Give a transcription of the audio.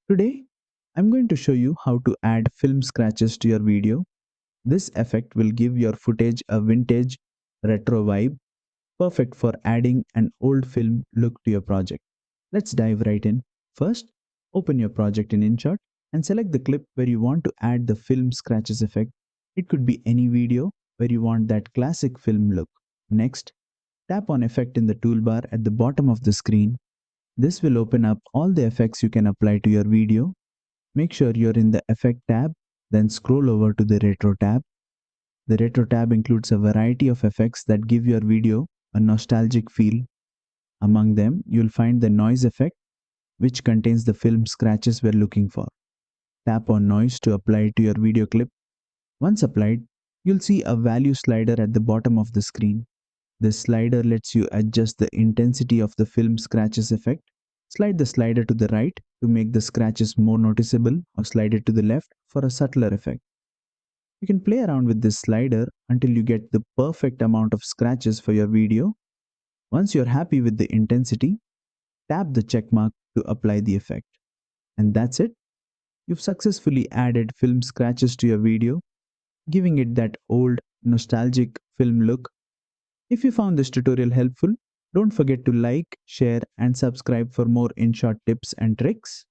Today, I'm going to show you how to add film scratches to your video. This effect will give your footage a vintage, retro vibe, perfect for adding an old film look to your project. Let's dive right in. First, open your project in InShot and select the clip where you want to add the film scratches effect. It could be any video where you want that classic film look. Next, tap on Effect in the toolbar at the bottom of the screen. This will open up all the effects you can apply to your video. Make sure you're in the Effect tab, then scroll over to the Retro tab. The Retro tab includes a variety of effects that give your video a nostalgic feel. Among them, you'll find the Noise effect, which contains the film scratches we're looking for. Tap on Noise to apply it to your video clip. Once applied, you'll see a value slider at the bottom of the screen. This slider lets you adjust the intensity of the film scratches effect. Slide the slider to the right to make the scratches more noticeable, or slide it to the left for a subtler effect. You can play around with this slider until you get the perfect amount of scratches for your video. Once you're happy with the intensity, tap the check mark to apply the effect. And that's it. You've successfully added film scratches to your video, giving it that old, nostalgic film look. If you found this tutorial helpful, don't forget to like, share, and subscribe for more InShot tips and tricks.